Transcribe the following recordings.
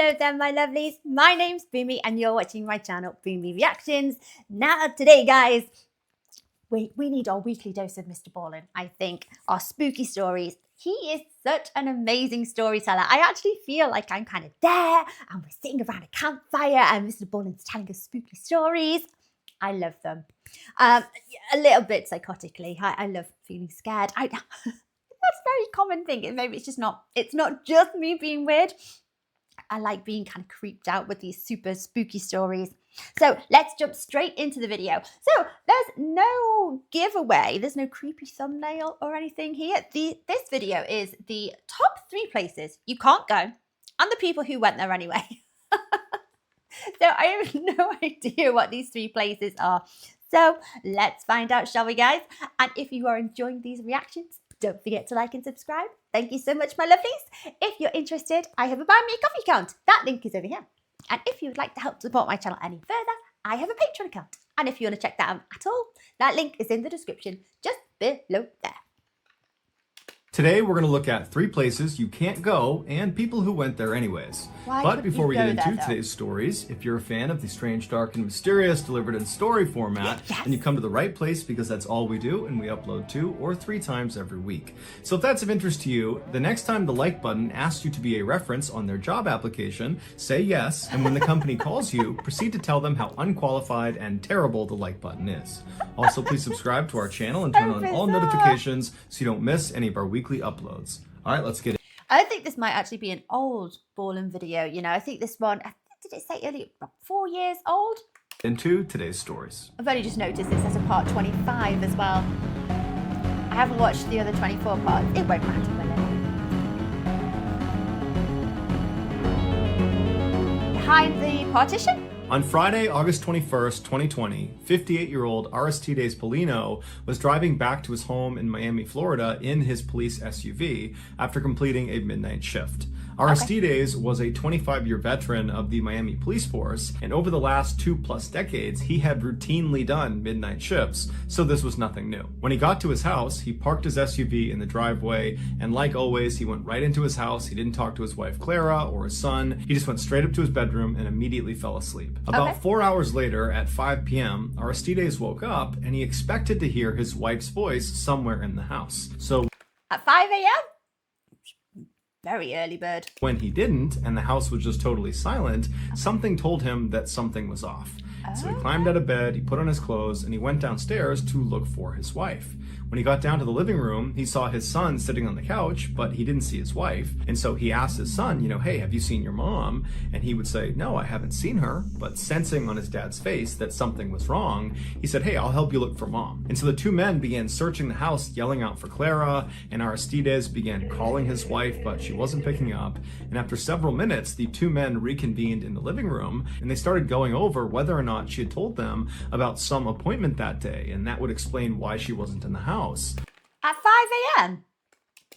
Hello there, my lovelies. My name's Boomy and you're watching my channel, Boomy Reactions. Now, today, guys, we need our weekly dose of Mr. Ballen, I think. Our spooky stories. He is such an amazing storyteller. I actually feel like I'm kind of there and we're sitting around a campfire and Mr. Ballen's telling us spooky stories. I love them. A little bit psychotically. I love feeling scared. That's a very common thing. Maybe it's not just me being weird. I like being kind of creeped out with these super spooky stories. So let's jump straight into the video. So there's no giveaway. There's no creepy thumbnail or anything here. This video is the top 3 places you can't go and the people who went there anyway. So I have no idea what these 3 places are. So let's find out, shall we, guys? And if you are enjoying these reactions, don't forget to like and subscribe. Thank you so much, my lovelies. If you're interested, I have a Buy Me a Coffee account. That link is over here. And if you would like to help support my channel any further, I have a Patreon account. And if you want to check that out at all, that link is in the description just below there. Today, we're going to look at 3 places you can't go and people who went there anyways. But before we get into today's stories, if you're a fan of the strange, dark, and mysterious delivered in story format, then you come to the right place because that's all we do and we upload 2 or 3 times every week. So if that's of interest to you, the next time the like button asks you to be a reference on their job application, say yes, and when the company calls you, proceed to tell them how unqualified and terrible the like button is. Also, please subscribe to our channel and turn on all notifications so you don't miss any of our weekly uploads. All right, let's get it. I think this might actually be an old Ballen video. You know, I think this one, did it say earlier, about 4 years old? Into today's stories. I've only just noticed this as a part 25 as well. I haven't watched the other 24 parts. It won't matter when behind the partition. On Friday, August 21st, 2020, 58-year-old Aristides Polino was driving back to his home in Miami, Florida in his police SUV after completing a midnight shift. Aristides was a 25-year veteran of the Miami police force, and over the last 2+ decades, he had routinely done midnight shifts, so this was nothing new. When he got to his house, he parked his SUV in the driveway, and like always, he went right into his house. He didn't talk to his wife, Clara, or his son. He just went straight up to his bedroom and immediately fell asleep. About 4 hours later, at 5 p.m., Aristides woke up, and he expected to hear his wife's voice somewhere in the house. So at 5 a.m.? Very early bird. When he didn't, and the house was just totally silent, something told him that something was off. So he climbed out of bed, he put on his clothes, and he went downstairs to look for his wife. When he got down to the living room, he saw his son sitting on the couch, but he didn't see his wife. And so he asked his son, hey, have you seen your mom? And he would say, no, I haven't seen her. But sensing on his dad's face that something was wrong, he said, hey, I'll help you look for mom. And so the 2 men began searching the house, yelling out for Clara, and Aristides began calling his wife, but she wasn't picking up. And after several minutes, the 2 men reconvened in the living room, and they started going over whether or not she had told them about some appointment that day, and that would explain why she wasn't in the house. At 5 a.m.?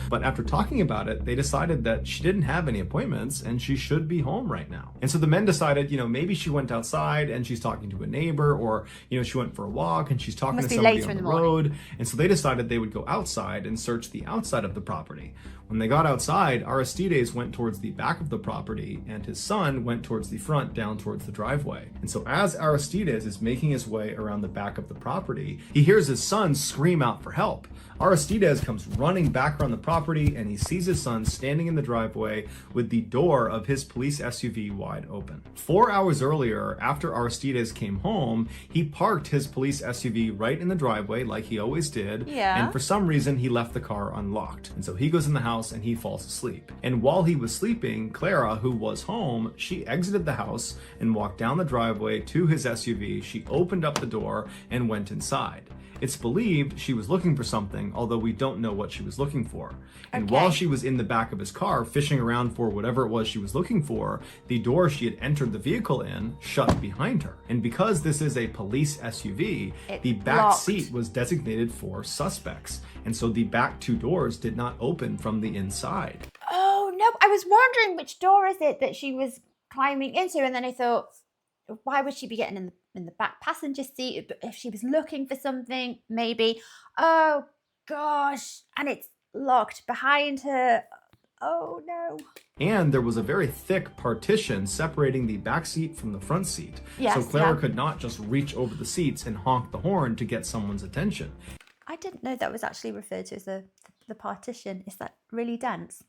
But after talking about it, they decided that she didn't have any appointments and she should be home right now. And so the men decided, maybe she went outside and she's talking to a neighbor, or, she went for a walk and she's talking to somebody on the road. And so they decided they would go outside and search the outside of the property. When they got outside, Aristides went towards the back of the property and his son went towards the front, down towards the driveway. And so as Aristides is making his way around the back of the property, he hears his son scream out for help. Aristides comes running back around the property and he sees his son standing in the driveway with the door of his police SUV wide open. 4 hours earlier, after Aristides came home, he parked his police SUV right in the driveway like he always did. And for some reason, he left the car unlocked. And so he goes in the house and he falls asleep. And while he was sleeping, Clara, who was home, she exited the house and walked down the driveway to his SUV. She opened up the door and went inside. It's believed she was looking for something, although we don't know what she was looking for. And while she was in the back of his car fishing around for whatever it was she was looking for, the door she had entered the vehicle in shut behind her. And because this is a police SUV, the back seat was designated for suspects. And so the back 2 doors did not open from the inside. Oh no, I was wondering which door is it that she was climbing into, and then I thought, why would she be getting in the back passenger seat? If she was looking for something, maybe. Oh gosh, and it's locked behind her. Oh no. And there was a very thick partition separating the back seat from the front seat. Yes, so Clara yeah. could not just reach over the seats and honk the horn to get someone's attention. I didn't know that was actually referred to as the partition. Is that really dense?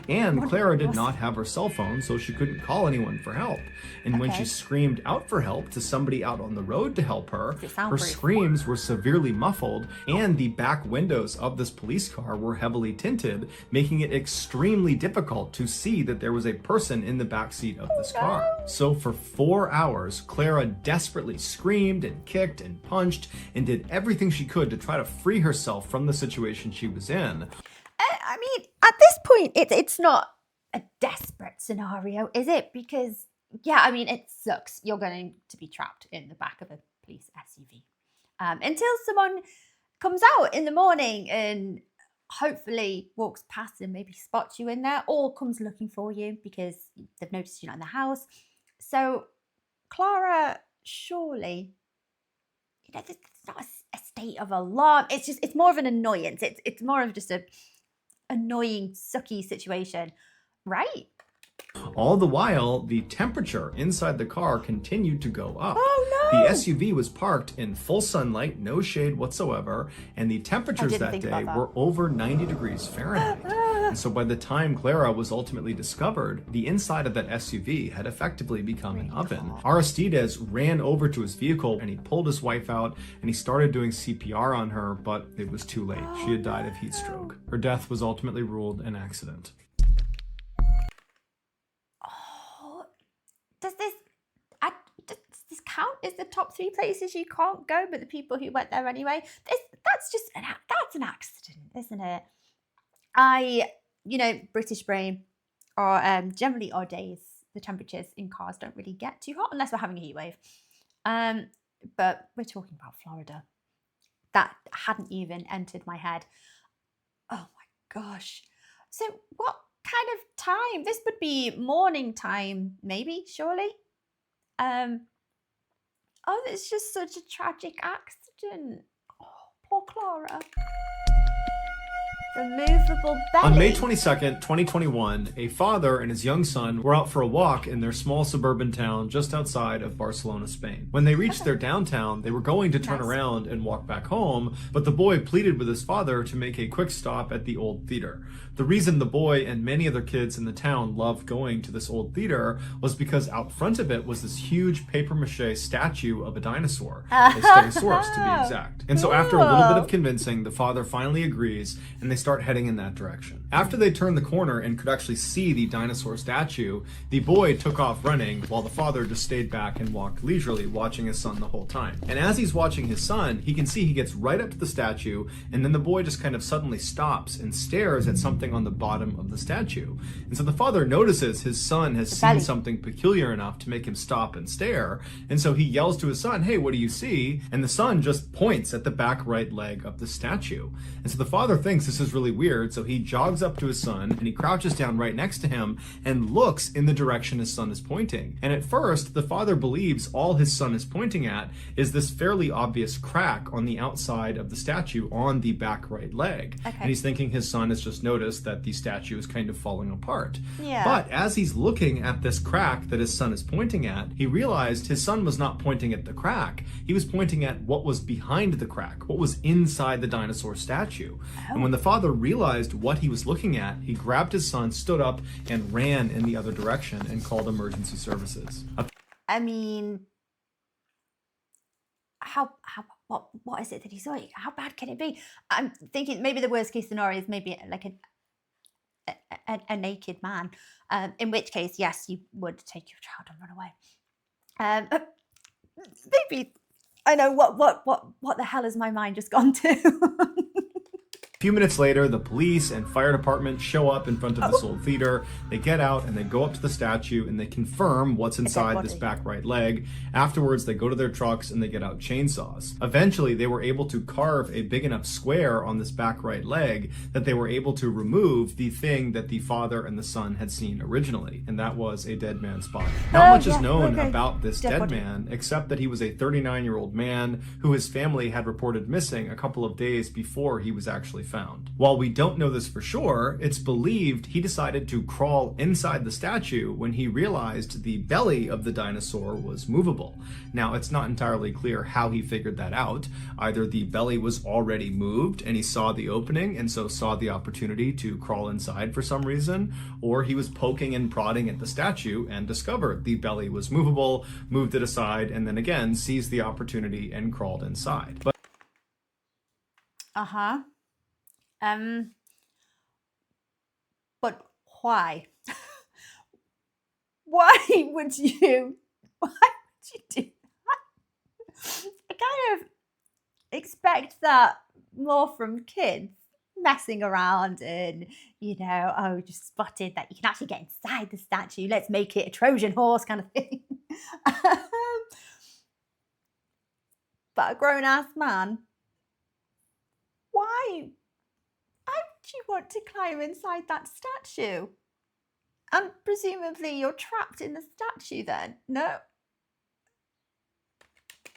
And Clara did not have her cell phone, so she couldn't call anyone for help. And when she Okay. screamed out for help to somebody out on the road to help her, Does it her soundproof? screams were severely muffled, and the back windows of this police car were heavily tinted, making it extremely difficult to see that there was a person in the back seat of this car. So for 4 hours, Clara desperately screamed and kicked and punched and did everything she could to try to free herself from the situation she was in. I mean, at this point, it's not a desperate scenario, is it? Because, yeah, I mean, it sucks. You're going to be trapped in the back of a police SUV until someone comes out in the morning and hopefully walks past and maybe spots you in there, or comes looking for you because they've noticed you're not in the house. So, Clara, surely, you know, it's not a state of alarm. It's more of an annoyance. It's more of just a annoying, sucky situation, right? All the while, the temperature inside the car continued to go up. Oh no! The SUV was parked in full sunlight, no shade whatsoever, and the temperatures that day were over 90 degrees Fahrenheit. And so by the time Clara was ultimately discovered, the inside of that SUV had effectively become an oven. Aristides ran over to his vehicle and he pulled his wife out and he started doing CPR on her, but it was too late. She had died of heat stroke. Her death was ultimately ruled an accident. Does this count as the top 3 places you can't go, but the people who went there anyway? That's an accident, isn't it? British brain, or generally odd days, the temperatures in cars don't really get too hot unless we're having a heat wave. But we're talking about Florida. That hadn't even entered my head. Oh my gosh. So what kind of time? This would be morning time, maybe, surely? Oh, it's just such a tragic accident. Oh, poor Clara. The movable belly. On May 22nd, 2021, a father and his young son were out for a walk in their small suburban town just outside of Barcelona, Spain. When they reached their downtown, they were going to turn around and walk back home, but the boy pleaded with his father to make a quick stop at the old theater. The reason the boy and many other kids in the town loved going to this old theater was because out front of it was this huge papier-mâché statue of a dinosaur, a Stegosaurus to be exact. And so after a little bit of convincing, the father finally agrees, and they start heading in that direction. After they turned the corner and could actually see the dinosaur statue, the boy took off running while the father just stayed back and walked leisurely, watching his son the whole time. And as he's watching his son, he can see he gets right up to the statue, and then the boy just kind of suddenly stops and stares at something on the bottom of the statue. And so the father notices his son has seen something peculiar enough to make him stop and stare, and so he yells to his son, "Hey, what do you see?" And the son just points at the back right leg of the statue. And so the father thinks this is really weird, so he jogs up to his son and he crouches down right next to him and looks in the direction his son is pointing. And at first, the father believes all his son is pointing at is this fairly obvious crack on the outside of the statue on the back right leg. Okay. And he's thinking his son has just noticed that the statue is kind of falling apart. Yeah. But as he's looking at this crack that his son is pointing at, he realized his son was not pointing at the crack. He was pointing at what was behind the crack, what was inside the dinosaur statue. And when the father realized what he was looking at, he grabbed his son, stood up, and ran in the other direction and called emergency services. I mean, what is it that he saw? How bad can it be? I'm thinking maybe the worst case scenario is maybe like a naked man, in which case, yes, you would take your child and run away. Maybe, I know, what the hell has my mind just gone to? A few minutes later, the police and fire department show up in front of this old theater. They get out and they go up to the statue and they confirm what's inside this back right leg. Afterwards, they go to their trucks and they get out chainsaws. Eventually, they were able to carve a big enough square on this back right leg that they were able to remove the thing that the father and the son had seen originally, and that was a dead man's body. Not much is known about this dead man, except that he was a 39-year-old man who his family had reported missing a couple of days before he was actually found. While we don't know this for sure, it's believed he decided to crawl inside the statue when he realized the belly of the dinosaur was movable. Now, it's not entirely clear how he figured that out. Either the belly was already moved and he saw the opening and so saw the opportunity to crawl inside for some reason, or he was poking and prodding at the statue and discovered the belly was movable, moved it aside, and then again seized the opportunity and crawled inside. But but why? Why would you do that? I kind of expect that more from kids messing around and, you know, oh, just spotted that you can actually get inside the statue. Let's make it a Trojan horse kind of thing. But a grown-ass man, why would you want to climb inside that statue? And presumably you're trapped in the statue then, no?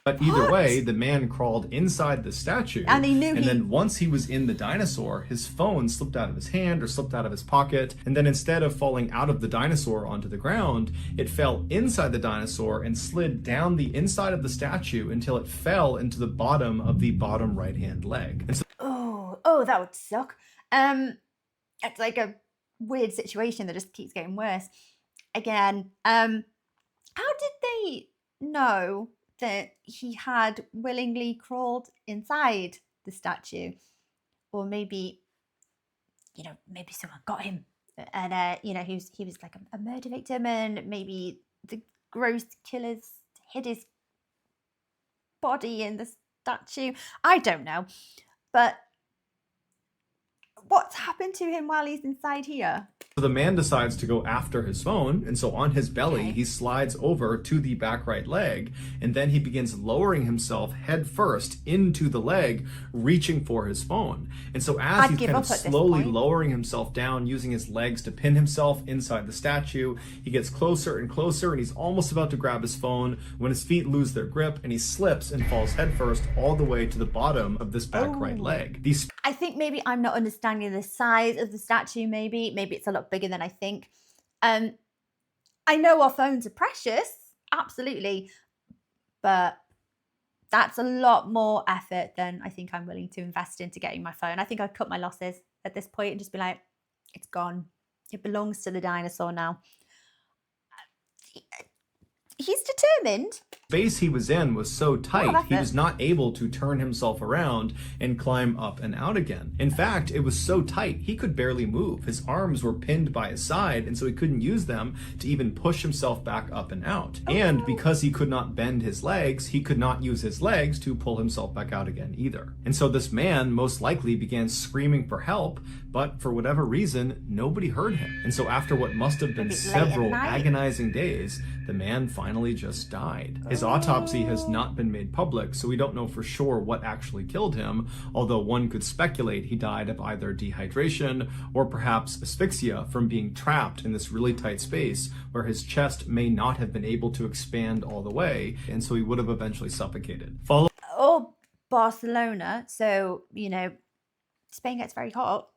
But either way, the man crawled inside the statue, and then once he was in the dinosaur, his phone slipped out of his hand or slipped out of his pocket, and then instead of falling out of the dinosaur onto the ground, it fell inside the dinosaur and slid down the inside of the statue until it fell into the bottom of the bottom right-hand leg. And so that would suck. It's like a weird situation that just keeps getting worse. Again, how did they know that he had willingly crawled inside the statue? Or maybe, you know, maybe someone got him and, you know, he was like a murder victim, and maybe the gross killers hid his body in the statue. I don't know. But what's happened to him while he's inside here? So the man decides to go after his phone, and so on his belly, he slides over to the back right leg, and then he begins lowering himself head first into the leg, reaching for his phone. And so as he's kind of slowly lowering himself down, using his legs to pin himself inside the statue, he gets closer and closer, and he's almost about to grab his phone when his feet lose their grip, and he slips and falls head first all the way to the bottom of this back right leg. I think maybe I'm not understanding the size of the statue. Maybe it's a lot bigger than I think. I know our phones are precious, absolutely, but that's a lot more effort than I think I'm willing to invest into getting my phone. I think I'd cut my losses at this point and just be like, it's gone. It belongs to the dinosaur now. He's determined. The space he was in was so tight, he was not able to turn himself around and climb up and out again. In fact, it was so tight, he could barely move. His arms were pinned by his side, and so he couldn't use them to even push himself back up and out. And because he could not bend his legs, he could not use his legs to pull himself back out again either. And so this man most likely began screaming for help, but for whatever reason, nobody heard him. And so after what must have been several agonizing days, the man finally just died. His autopsy has not been made public, so we don't know for sure what actually killed him, although one could speculate he died of either dehydration or perhaps asphyxia from being trapped in this really tight space where his chest may not have been able to expand all the way, and so he would have eventually suffocated. Or Barcelona, so, you know, Spain gets very hot.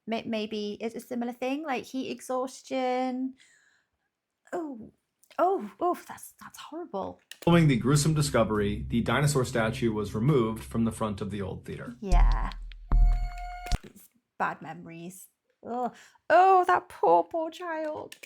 Maybe it's a similar thing, like heat exhaustion. That's horrible. Following the gruesome discovery, the dinosaur statue was removed from the front of the old theater. Yeah. It's bad memories. Oh, that poor child.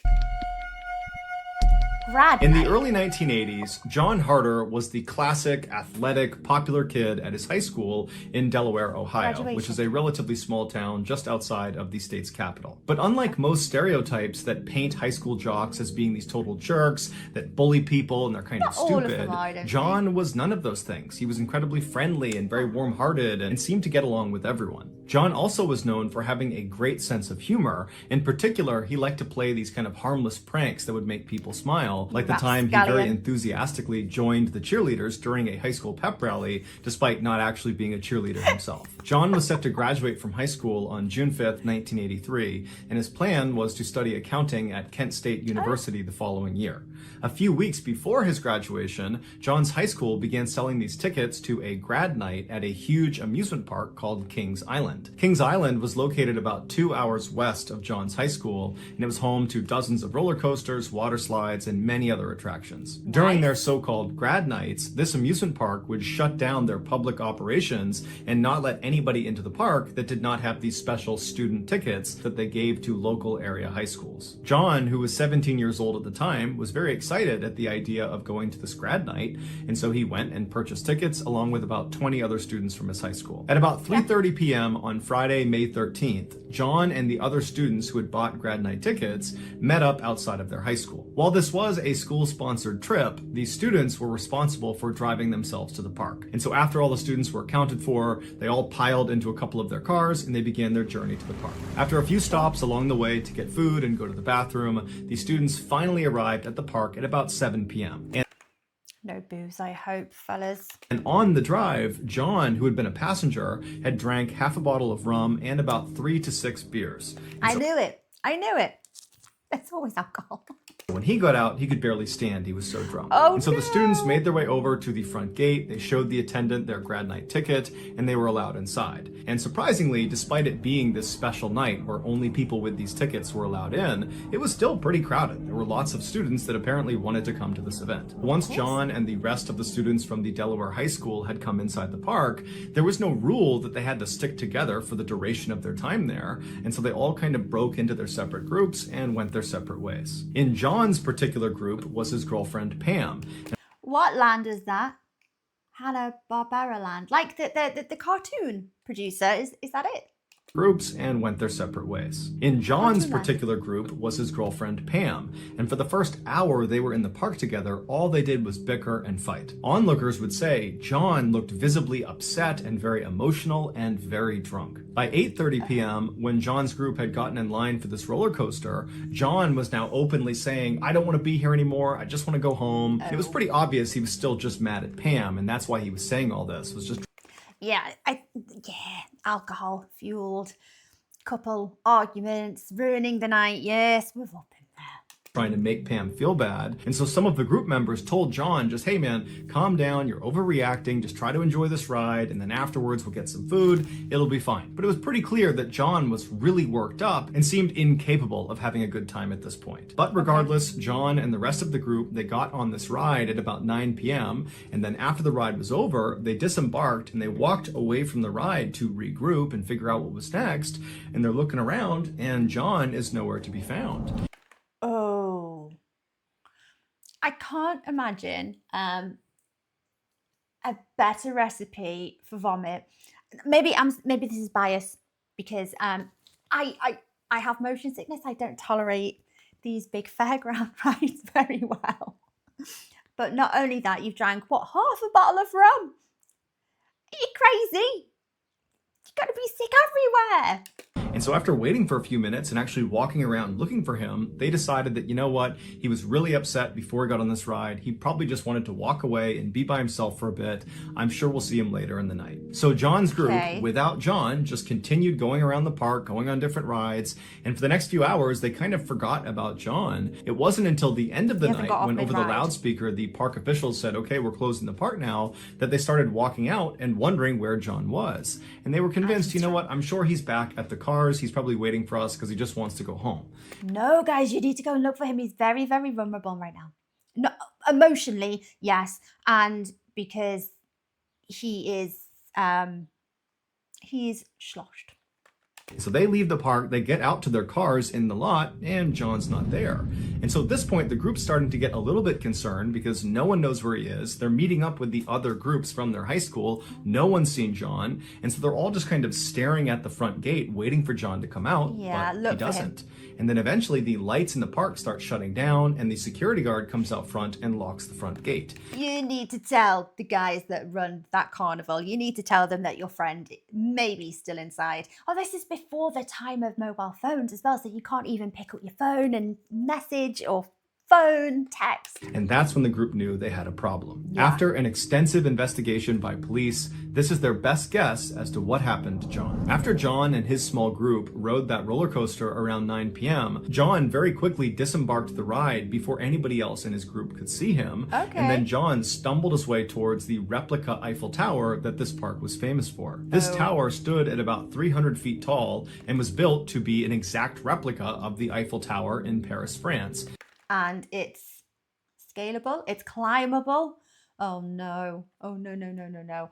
In the early 1980s, John Harder was the classic, athletic, popular kid at his high school in Delaware, Ohio, which is a relatively small town just outside of the state's capital. But unlike most stereotypes that paint high school jocks as being these total jerks, that bully people and they're kind of stupid, John was none of those things. He was incredibly friendly and very warm-hearted and seemed to get along with everyone. John also was known for having a great sense of humor. In particular, he liked to play these kind of harmless pranks that would make people smile, like the time he very enthusiastically joined the cheerleaders during a high school pep rally, despite not actually being a cheerleader himself. John was set to graduate from high school on June 5th, 1983, and his plan was to study accounting at Kent State University the following year. A few weeks before his graduation, John's high school began selling these tickets to a grad night at a huge amusement park called Kings Island. Island. Kings Island was located about 2 hours west of John's high school, and it was home to dozens of roller coasters, water slides, and many other attractions. During their so-called grad nights, this amusement park would shut down their public operations and not let anybody into the park that did not have these special student tickets that they gave to local area high schools. John, who was 17 years old at the time, was very excited at the idea of going to this grad night, and so he went and purchased tickets along with about 20 other students from his high school. At about 3:30 p.m. on Friday, May 13th, John and the other students who had bought grad night tickets met up outside of their high school. While this was a school-sponsored trip, the students were responsible for driving themselves to the park. And so after all the students were accounted for, they all piled into a couple of their cars and they began their journey to the park. After a few stops along the way to get food and go to the bathroom, the students finally arrived at the park at about 7 p.m. No booze, I hope, fellas. And on the drive, John, who had been a passenger, had drank half a bottle of rum and about 3 to 6 beers. I knew it. It's always alcohol. When he got out, he could barely stand. He was so drunk. Oh, and so no. the students made their way over to the front gate. They showed the attendant their grad night ticket, and they were allowed inside. And surprisingly, despite it being this special night where only people with these tickets were allowed in, it was still pretty crowded. There were lots of students that apparently wanted to come to this event. Once John and the rest of the students from the Delaware High School had come inside the park, there was no rule that they had to stick together for the duration of their time there, and so they all kind of broke into their separate groups and went their separate ways. In John's particular group was his girlfriend Pam. What land is that? Hanna-Barbera land. Like the cartoon producer. Is that it? Groups and went their separate ways. In John's particular group was his girlfriend Pam, and for the first hour they were in the park together, all they did was bicker and fight. Onlookers would say John looked visibly upset and very emotional and very drunk. By 8:30 p.m., when John's group had gotten in line for this roller coaster, John was now openly saying, "I don't want to be here anymore, I just want to go home." It was pretty obvious he was still just mad at Pam, and that's why he was saying all this, was just alcohol fueled couple arguments, ruining the night. Yes, we've all been there. Trying to make Pam feel bad. And so some of the group members told John, just, "Hey man, calm down, you're overreacting, just try to enjoy this ride, and then afterwards we'll get some food, it'll be fine." But it was pretty clear that John was really worked up and seemed incapable of having a good time at this point. But regardless, John and the rest of the group, they got on this ride at about 9 p.m. and then after the ride was over, they disembarked and they walked away from the ride to regroup and figure out what was next. And they're looking around and John is nowhere to be found. Oh, I can't imagine a better recipe for vomit. Maybe this is bias because I have motion sickness. I don't tolerate these big fairground rides very well. But not only that, you've drank half a bottle of rum. Are you crazy? You're gonna be sick everywhere. And so after waiting for a few minutes and actually walking around looking for him, they decided that, you know what, he was really upset before he got on this ride. He probably just wanted to walk away and be by himself for a bit. I'm sure we'll see him later in the night. So John's group, without John, just continued going around the park, going on different rides. And for the next few hours, they kind of forgot about John. It wasn't until the end of the night when over the loudspeaker, the park officials said, "Okay, we're closing the park now," that they started walking out and wondering where John was. And they were convinced, you know what, I'm sure he's back at the cars. He's probably waiting for us because he just wants to go home. No, guys, you need to go and look for him. He's very, very vulnerable right now. No, emotionally, yes, and because he is sloshed. So they leave the park, they get out to their cars in the lot, and John's not there. And so at this point, the group's starting to get a little bit concerned because no one knows where he is. They're meeting up with the other groups from their high school. No one's seen John. And so they're all just kind of staring at the front gate, waiting for John to come out, but he doesn't. And then eventually the lights in the park start shutting down and the security guard comes out front and locks the front gate. You need to tell the guys that run that carnival, you need to tell them that your friend may be still inside. Oh, this is before the time of mobile phones as well, so you can't even pick up your phone and message or phone, text. And that's when the group knew they had a problem. Yeah. After an extensive investigation by police, this is their best guess as to what happened to John. After John and his small group rode that roller coaster around 9 p.m., John very quickly disembarked the ride before anybody else in his group could see him. Okay. And then John stumbled his way towards the replica Eiffel Tower that this park was famous for. This tower stood at about 300 feet tall and was built to be an exact replica of the Eiffel Tower in Paris, France. And it's scalable, it's climbable. Oh no, oh no, no, no, no, no.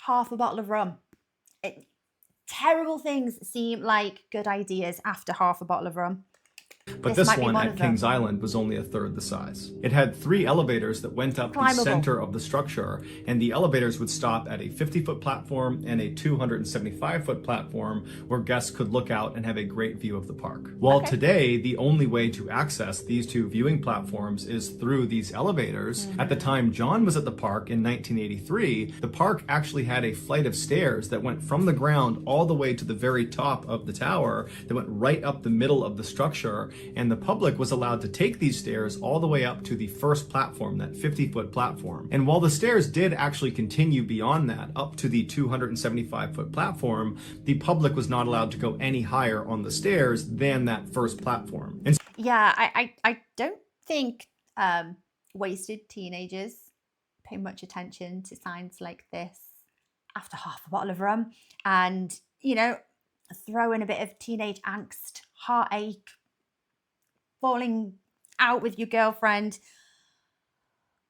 Half a bottle of rum. Terrible things seem like good ideas after half a bottle of rum. But this one at Kings Island was only a third the size. It had 3 elevators that went up the center of the structure, and the elevators would stop at a 50-foot platform and a 275-foot platform where guests could look out and have a great view of the park. While today, the only way to access these 2 viewing platforms is through these elevators, at the time John was at the park in 1983, the park actually had a flight of stairs that went from the ground all the way to the very top of the tower that went right up the middle of the structure, and the public was allowed to take these stairs all the way up to the first platform, that 50-foot platform. And while the stairs did actually continue beyond that, up to the 275-foot platform, the public was not allowed to go any higher on the stairs than that first platform. And yeah, I don't think wasted teenagers pay much attention to signs like this after half a bottle of rum, and, you know, throw in a bit of teenage angst, heartache, falling out with your girlfriend.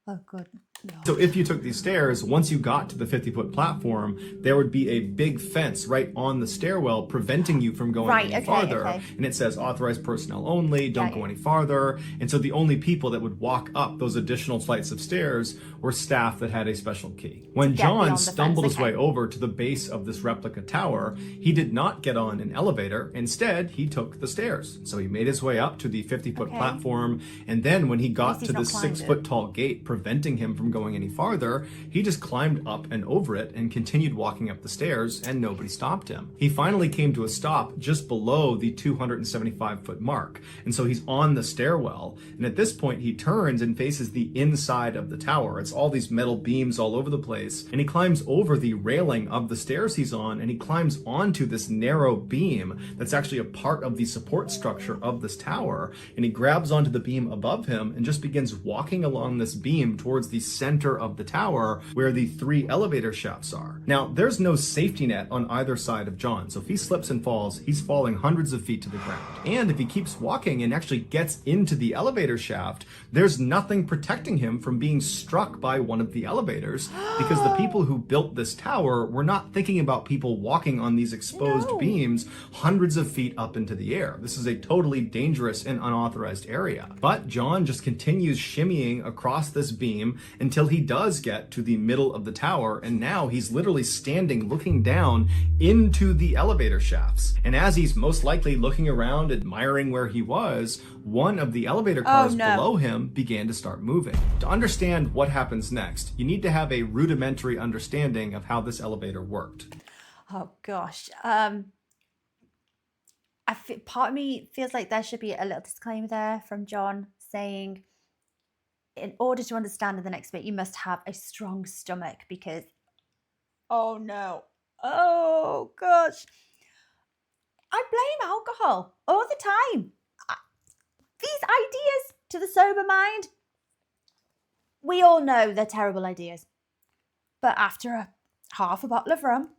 Oh, good Lord. So if you took these stairs, once you got to the 50-foot platform, there would be a big fence right on the stairwell preventing you from going any farther. And it says authorized personnel only, don't go any farther. And so the only people that would walk up those additional flights of stairs were staff that had a special key. When John stumbled his way over to the base of this replica tower, he did not get on an elevator. Instead, he took the stairs. So he made his way up to the 50-foot platform. And then when he got to the 6-foot tall gate preventing him from going any farther, he just climbed up and over it and continued walking up the stairs, and nobody stopped him. He finally came to a stop just below the 275-foot mark, and so he's on the stairwell, and at this point he turns and faces the inside of the tower. It's all these metal beams all over the place, and he climbs over the railing of the stairs he's on, and he climbs onto this narrow beam that's actually a part of the support structure of this tower, and he grabs onto the beam above him and just begins walking along this beam towards the center of the tower where the 3 elevator shafts are. Now, there's no safety net on either side of John, so if he slips and falls, he's falling hundreds of feet to the ground. And if he keeps walking and actually gets into the elevator shaft, there's nothing protecting him from being struck by one of the elevators, because the people who built this tower were not thinking about people walking on these exposed beams hundreds of feet up into the air. This is a totally dangerous and unauthorized area. But John just continues shimmying across this beam until he does get to the middle of the tower, and now he's literally standing looking down into the elevator shafts. And as he's most likely looking around, admiring where he was, one of the elevator cars below him began to start moving. To understand what happens next, you need to have a rudimentary understanding of how this elevator worked. Oh gosh. Part of me feels like there should be a little disclaimer there from John saying, in order to understand in the next bit, you must have a strong stomach, because, oh no, oh gosh, I blame alcohol all the time. These ideas to the sober mind, we all know they're terrible ideas. But after half a bottle of rum,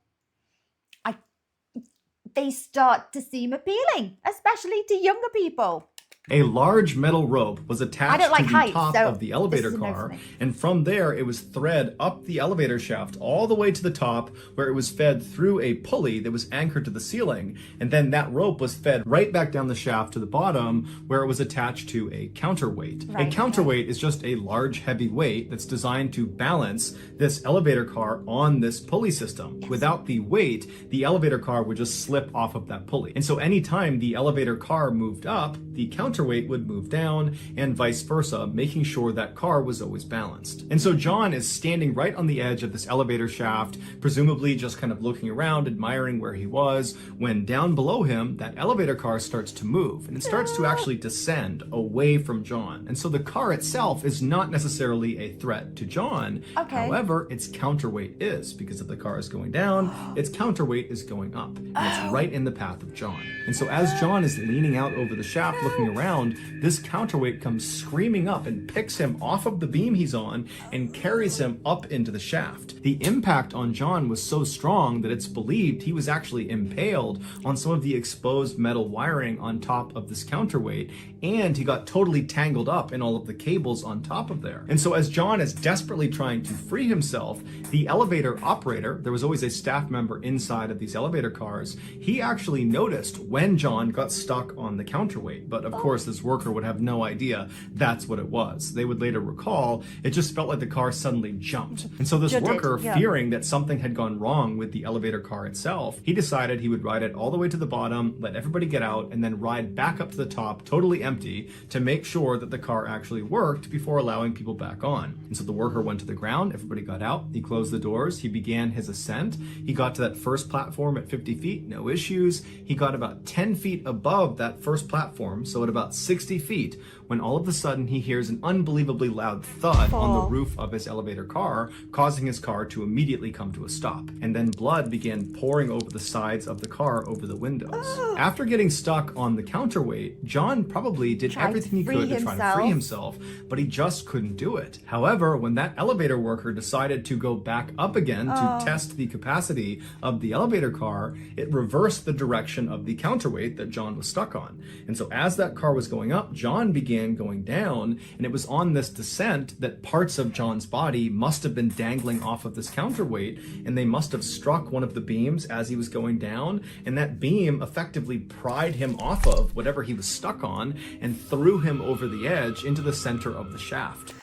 they start to seem appealing, especially to younger people. A large metal rope was attached to the top of the elevator car, and from there it was thread up the elevator shaft all the way to the top, where it was fed through a pulley that was anchored to the ceiling, and then that rope was fed right back down the shaft to the bottom, where it was attached to a counterweight. A counterweight is just a large heavy weight that's designed to balance this elevator car on this pulley system. Without the weight, the elevator car would just slip off of that pulley. And so anytime the elevator car moved up, the counterweight would move down and vice versa, making sure that car was always balanced. And so John is standing right on the edge of this elevator shaft, presumably just kind of looking around, admiring where he was, when down below him, that elevator car starts to move, and it starts to actually descend away from John. And so the car itself is not necessarily a threat to John. Okay. However, its counterweight is, because if the car is going down, its counterweight is going up, and it's right in the path of John. And so as John is leaning out over the shaft looking around, this counterweight comes screaming up and picks him off of the beam he's on and carries him up into the shaft. The impact on John was so strong that it's believed he was actually impaled on some of the exposed metal wiring on top of this counterweight, and he got totally tangled up in all of the cables on top of there. And so as John is desperately trying to free himself, the elevator operator, there was always a staff member inside of these elevator cars, he actually noticed when John got stuck on the counterweight. But of course, this worker would have no idea that's what it was. They would later recall, it just felt like the car suddenly jumped. And so this worker, fearing that something had gone wrong with the elevator car itself, he decided he would ride it all the way to the bottom, let everybody get out, and then ride back up to the top, totally empty, to make sure that the car actually worked before allowing people back on. And so the worker went to the ground, everybody got out, he closed the doors, he began his ascent. He got to that first platform at 50 feet, no issues. He got about 10 feet above that first platform, so at about 60 feet, when all of a sudden he hears an unbelievably loud thud on the roof of his elevator car, causing his car to immediately come to a stop. And then blood began pouring over the sides of the car over the windows. After getting stuck on the counterweight, John probably did everything he could to try to free himself, but he just couldn't do it. However, when that elevator worker decided to go back up again to test the capacity of the elevator car, it reversed the direction of the counterweight that John was stuck on. And so as that car was going up, John began going down, and it was on this descent that parts of John's body must have been dangling off of this counterweight, and they must have struck one of the beams as he was going down, and that beam effectively pried him off of whatever he was stuck on and threw him over the edge into the center of the shaft.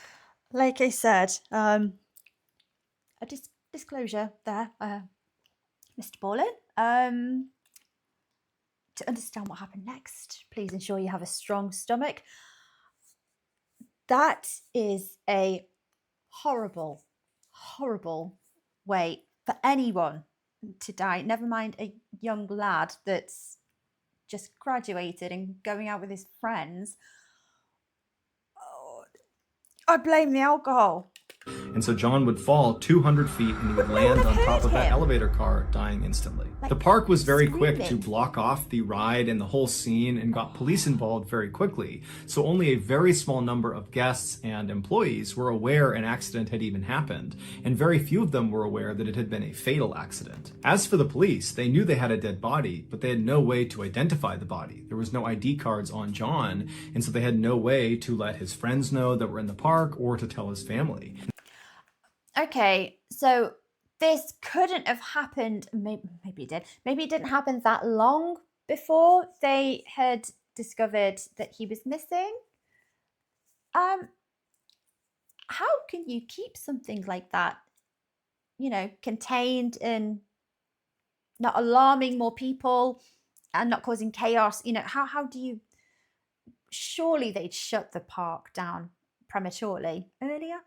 Like I said, a disclosure there, Mr. Ballen. To understand what happened next, please ensure you have a strong stomach. That is a horrible, horrible way for anyone to die. Never mind a young lad that's just graduated and going out with his friends. Oh, I blame the alcohol. And so John would fall 200 feet and he would land on top of that elevator car, dying instantly. The park was very quick to block off the ride and the whole scene and got police involved very quickly. So only a very small number of guests and employees were aware an accident had even happened, and very few of them were aware that it had been a fatal accident. As for the police, they knew they had a dead body, but they had no way to identify the body. There was no ID cards on John, and so they had no way to let his friends know that were in the park or to tell his family. Okay, so this couldn't have happened, maybe it did, maybe it didn't happen that long before they had discovered that he was missing. How can you keep something like that, you know, contained and not alarming more people and not causing chaos? You know, how do you, surely they'd shut the park down prematurely earlier.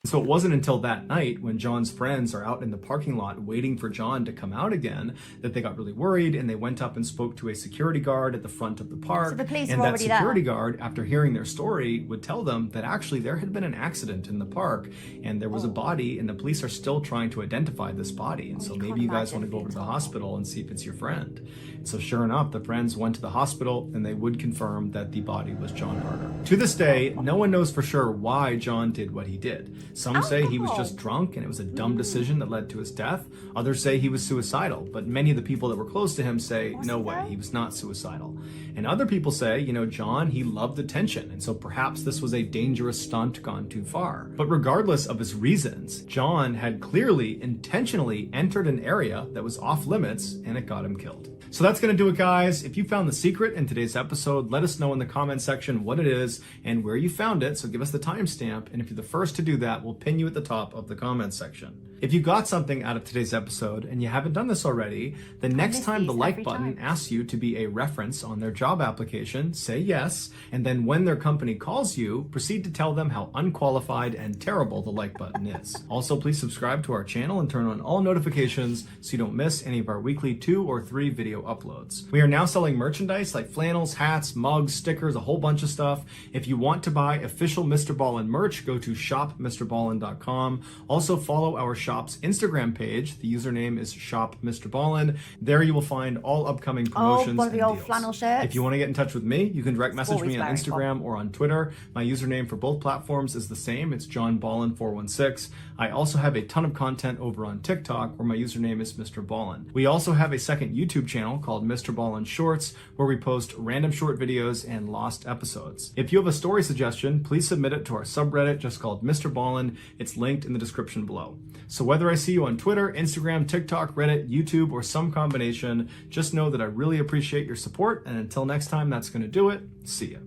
So it wasn't until that night when John's friends are out in the parking lot waiting for John to come out again that they got really worried, and they went up and spoke to a security guard at the front of the park. So the police and were that already security there. guard, after hearing their story, would tell them that actually there had been an accident in the park and there was a body, and the police are still trying to identify this body. And so maybe you guys want to go over to the hospital and see if it's your friend. And so sure enough, the friends went to the hospital and they would confirm that the body was John Barter. To this day, no one knows for sure why John did what he did. Some say he was just drunk and it was a dumb decision that led to his death. Others say he was suicidal, but many of the people that were close to him say, no way, he was not suicidal. And other people say, you know, John, he loved attention, and so perhaps this was a dangerous stunt gone too far. But regardless of his reasons, John had clearly intentionally entered an area that was off limits, and it got him killed. So that's going to do it, guys. If you found the secret in today's episode, let us know in the comment section what it is and where you found it. So give us the timestamp. And if you're the first to do that, we'll pin you at the top of the comment section. If you got something out of today's episode and you haven't done this already, the next time the like button asks you to be a reference on their job application, say yes. And then when their company calls you, proceed to tell them how unqualified and terrible the like button is. Also, please subscribe to our channel and turn on all notifications so you don't miss any of our weekly 2 or 3 video uploads. We are now selling merchandise like flannels, hats, mugs, stickers, a whole bunch of stuff. If you want to buy official Mr. Ballen merch, go to shopmrballen.com. Also follow our shop's Instagram page. The username is shopmrballen. There you will find all upcoming promotions one of the and old deals. flannel shirts. If you want to get in touch with me, you can direct message Always me on very Instagram or on Twitter. My username for both platforms is the same. It's johnballen416. I also have a ton of content over on TikTok where my username is Mr. Ballen. We also have a second YouTube channel called Mr. Ballen Shorts where we post random short videos and lost episodes. If you have a story suggestion, please submit it to our subreddit just called Mr. Ballen. It's linked in the description below. So whether I see you on Twitter, Instagram, TikTok, Reddit, YouTube, or some combination, just know that I really appreciate your support. And until next time, that's going to do it. See ya.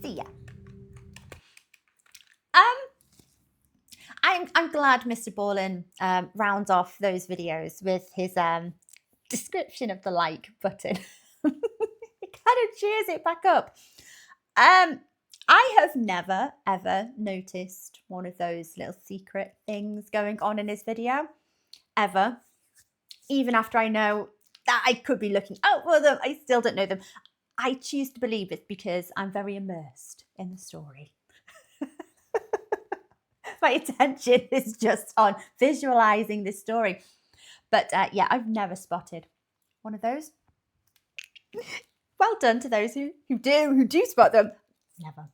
See ya. I'm glad Mr. Ballen rounds off those videos with his description of the like button. It kind of cheers it back up. I have never ever noticed one of those little secret things going on in his video, ever. Even after I know that I could be looking out for them, I still don't know them. I choose to believe it's because I'm very immersed in the story. My attention is just on visualizing this story. But yeah, I've never spotted one of those. Well done to those who do spot them. Never.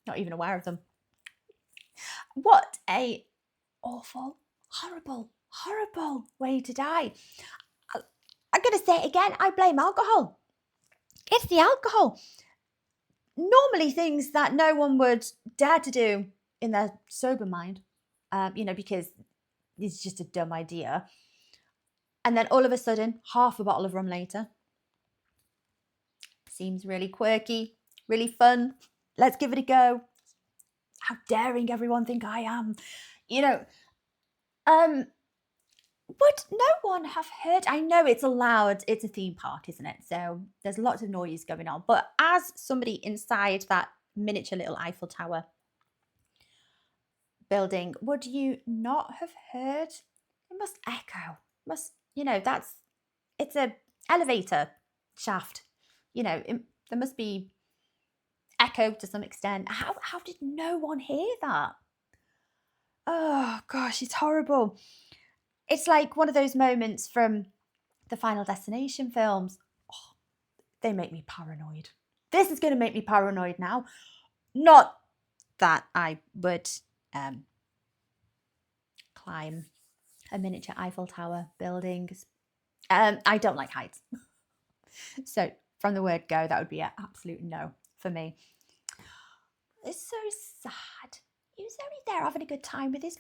Not even aware of them. What a awful, horrible, horrible way to die. I'm going to say it again. I blame alcohol. It's the alcohol. Normally things that no one would dare to do in their sober mind, because it's just a dumb idea. And then all of a sudden, half a bottle of rum later. Seems really quirky, really fun. Let's give it a go. How daring everyone think I am. Would no one have heard? I know it's allowed. It's a theme park, isn't it? So there's lots of noise going on. But as somebody inside that miniature little Eiffel Tower building, would you not have heard? It must echo. It's a elevator shaft. There must be echo to some extent. How did no one hear that? Oh gosh, it's horrible. It's like one of those moments from the Final Destination films. Oh, they make me paranoid. This is going to make me paranoid now. Not that I would climb a miniature Eiffel Tower building. I don't like heights. So from the word go, that would be an absolute no for me. It's so sad. He was only there having a good time with his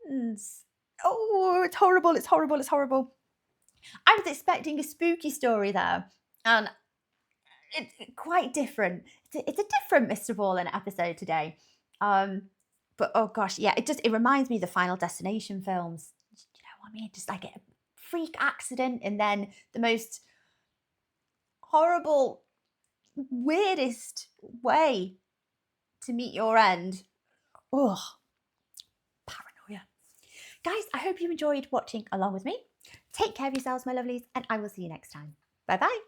friends. Oh, it's horrible. It's horrible. It's horrible. I was expecting a spooky story there, and it's quite different. It's a different Mr. Ballen episode today. But oh gosh, yeah, it reminds me of the Final Destination films. You know what I mean? Just like a freak accident and then the most horrible, weirdest way to meet your end. Ugh. Paranoia. Guys, I hope you enjoyed watching along with me. Take care of yourselves, my lovelies, and I will see you next time. Bye-bye.